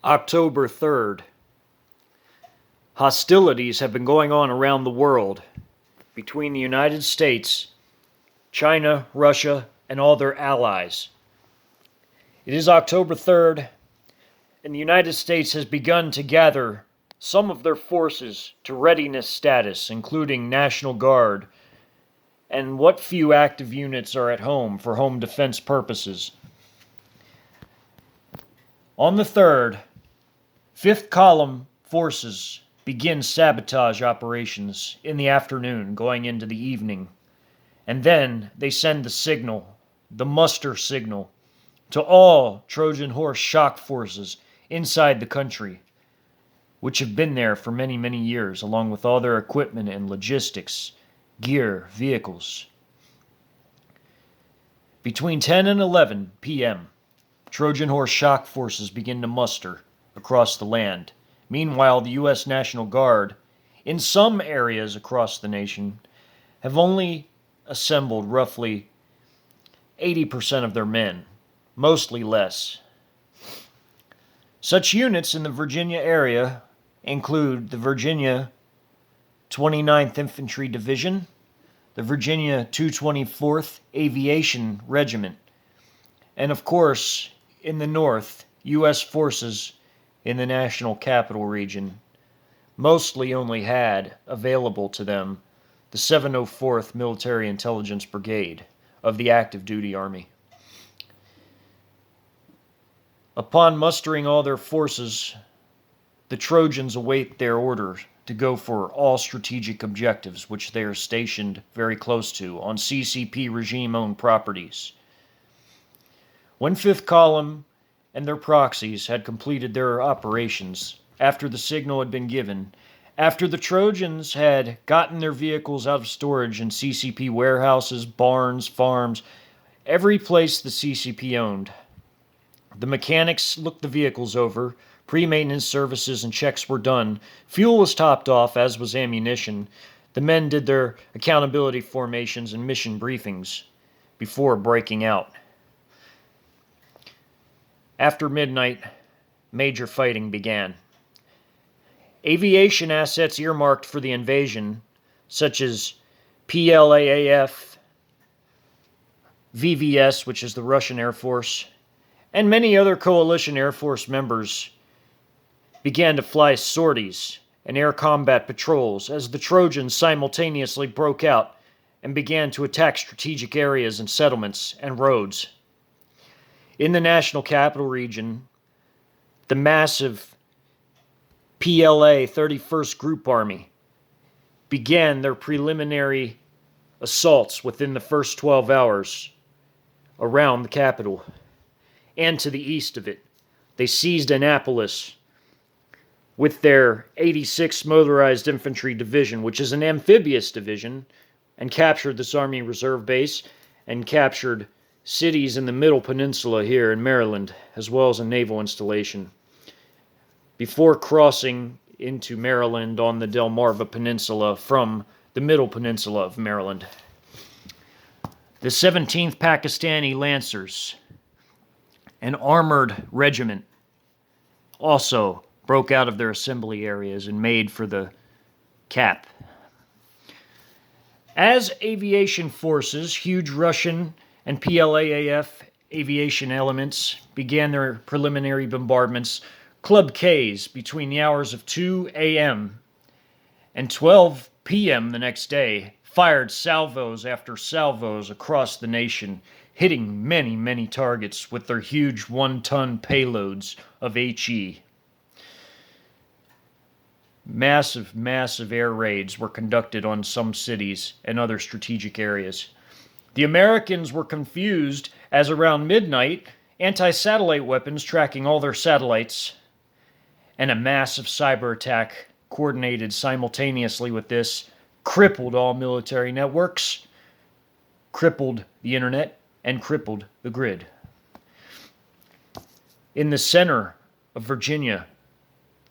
October 3rd. Hostilities have been going on around the world between the United States, China, Russia, and all their allies. It is October 3rd, and the United States has begun to gather some of their forces to readiness status, including National Guard, and what few active units are at home for home defense purposes. On the 3rd, 5th Column forces begin sabotage operations in the afternoon, going into the evening. And then they send the signal, the muster signal, to all Trojan Horse shock forces inside the country, which have been there for many, many years, along with all their equipment and logistics, gear, vehicles. Between 10 and 11 p.m., Trojan Horse shock forces begin to muster across the land. Meanwhile, the U.S. National Guard, in some areas across the nation, have only assembled roughly 80% of their men, mostly less. Such units in the Virginia area include the Virginia 29th Infantry Division, the Virginia 224th Aviation Regiment, and of course, in the north, U.S. forces in the National Capital Region mostly only had available to them the 704th Military Intelligence Brigade of the active duty Army. Upon mustering all their forces, the Trojans await their order to go for all strategic objectives which they are stationed very close to on CCP regime-owned properties. When 5th Column and their proxies had completed their operations, after the signal had been given, after the Trojans had gotten their vehicles out of storage in CCP warehouses, barns, farms, every place the CCP owned, the mechanics looked the vehicles over, pre-maintenance services and checks were done, fuel was topped off, as was ammunition, the men did their accountability formations and mission briefings before breaking out. After midnight, major fighting began. Aviation assets earmarked for the invasion, such as PLAAF, VVS, which is the Russian Air Force, and many other coalition Air Force members, began to fly sorties and air combat patrols as the Trojans simultaneously broke out and began to attack strategic areas and settlements and roads. In the National Capital Region, the massive PLA 31st Group Army began their preliminary assaults within the first 12 hours around the capital and to the east of it. They seized Annapolis with their 86th Motorized Infantry Division, which is an amphibious division, and captured this Army Reserve base and captured cities in the Middle Peninsula here in Maryland, as well as a naval installation, before crossing into Maryland on the Delmarva Peninsula from the Middle Peninsula of Maryland. The 17th Pakistani Lancers, an armored regiment, also broke out of their assembly areas and made for the Cap. As aviation forces, huge Russian and PLAAF aviation elements began their preliminary bombardments, Klub-Ks between the hours of 2 a.m. and 12 p.m. the next day fired salvos after salvos across the nation, hitting many, many targets with their huge one-ton payloads of HE. Massive, massive air raids were conducted on some cities and other strategic areas. The Americans were confused as around midnight, anti-satellite weapons tracking all their satellites, and a massive cyber attack coordinated simultaneously with this crippled all military networks, crippled the internet, and crippled the grid. In the center of Virginia,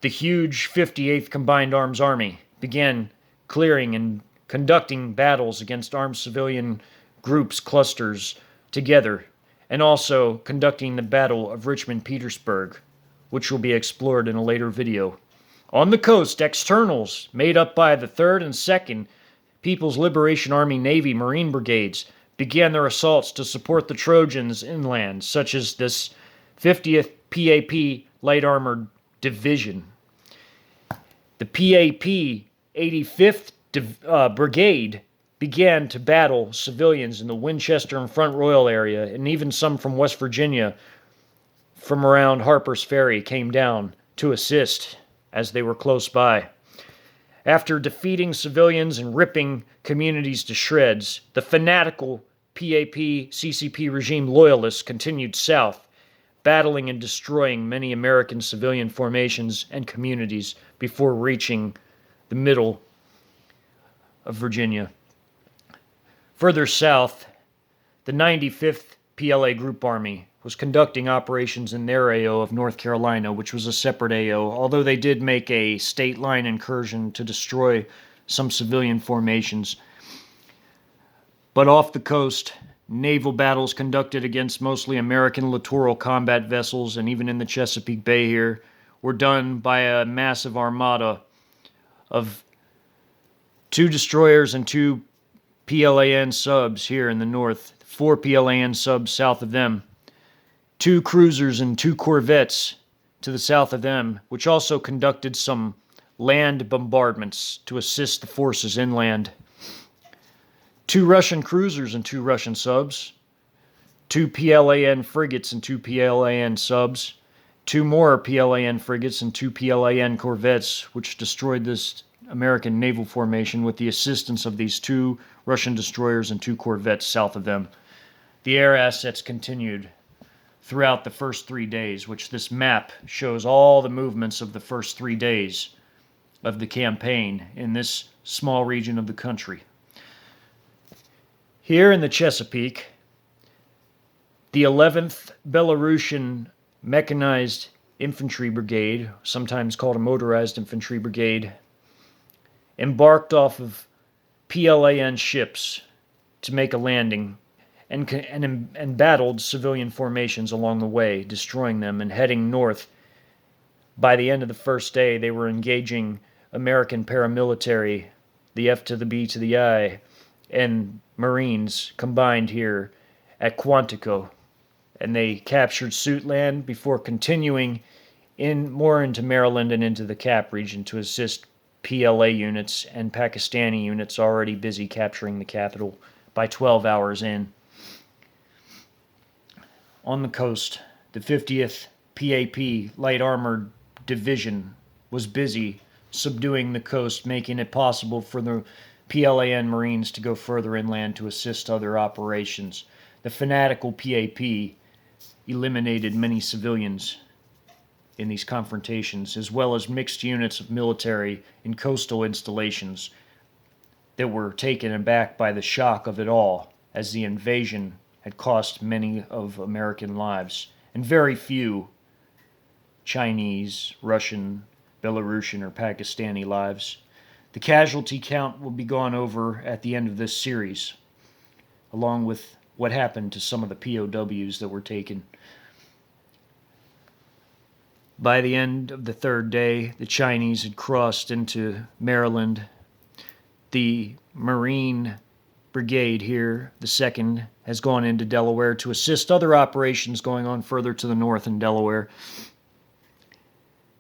the huge 58th Combined Arms Army began clearing and conducting battles against armed civilian groups, clusters together, and also conducting the Battle of Richmond-Petersburg, which will be explored in a later video. On the coast, externals, made up by the 3rd and 2nd People's Liberation Army Navy Marine Brigades, began their assaults to support the Trojans inland, such as this 50th PAP Light Armored Division. The PAP 85th Brigade began to battle civilians in the Winchester and Front Royal area, and even some from West Virginia from around Harper's Ferry came down to assist as they were close by. After defeating civilians and ripping communities to shreds, the fanatical PAP-CCP regime loyalists continued south, battling and destroying many American civilian formations and communities before reaching the middle of Virginia. Further south, the 95th PLA Group Army was conducting operations in their AO of North Carolina, which was a separate AO, although they did make a state line incursion to destroy some civilian formations. But off the coast, naval battles conducted against mostly American littoral combat vessels, and even in the Chesapeake Bay here, were done by a massive armada of 2 destroyers and 2 PLAN subs here in the north, 4 PLAN subs south of them, 2 cruisers and 2 corvettes to the south of them, which also conducted some land bombardments to assist the forces inland. 2 Russian cruisers and 2 Russian subs, 2 PLAN frigates and 2 PLAN subs, 2 more PLAN frigates and 2 PLAN corvettes, which destroyed this American naval formation with the assistance of these 2 Russian destroyers and 2 corvettes south of them. The air assets continued throughout the first 3 days, which this map shows all the movements of the first 3 days of the campaign in this small region of the country. Here in the Chesapeake, the 11th Belarusian Mechanized Infantry Brigade, sometimes called a Motorized Infantry Brigade, embarked off of PLAN ships to make a landing and battled civilian formations along the way, destroying them and heading north. By the end of the first day, they were engaging American paramilitary, the F to the B to the I, and Marines combined here at Quantico. And they captured Suitland before continuing more into Maryland and into the Cap region to assist PLA units and Pakistani units already busy capturing the capital by 12 hours in. On the coast, the 50th PAP Light Armored Division was busy subduing the coast, making it possible for the PLAN Marines to go further inland to assist other operations. The fanatical PAP eliminated many civilians in these confrontations, as well as mixed units of military in coastal installations that were taken aback by the shock of it all, as the invasion had cost many of American lives, and very few Chinese, Russian, Belarusian, or Pakistani lives. The casualty count will be gone over at the end of this series, along with what happened to some of the POWs that were taken. By the end of the 3rd day, the Chinese had crossed into Maryland. The Marine Brigade here, the 2nd, has gone into Delaware to assist other operations going on further to the north in Delaware.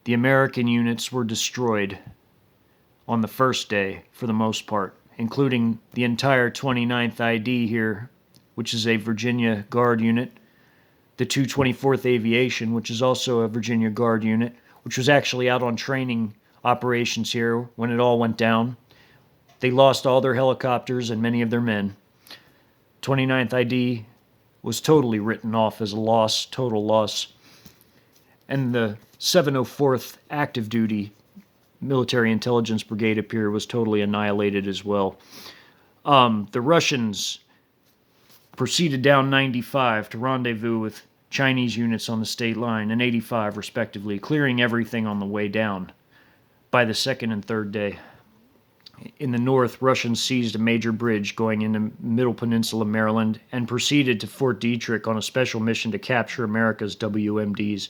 The American units were destroyed on the first day for the most part, including the entire 29th ID here, which is a Virginia Guard unit, the 224th Aviation, which is also a Virginia Guard unit, which was actually out on training operations here when it all went down. They lost all their helicopters and many of their men. 29th ID was totally written off as a loss, total loss. And the 704th Active Duty Military Intelligence Brigade up here was totally annihilated as well. The Russians proceeded down 95 to rendezvous with Chinese units on the state line, and 85 respectively, clearing everything on the way down by the 2nd and 3rd day. In the north, Russians seized a major bridge going into Middle Peninsula, Maryland, and proceeded to Fort Detrick on a special mission to capture America's WMDs.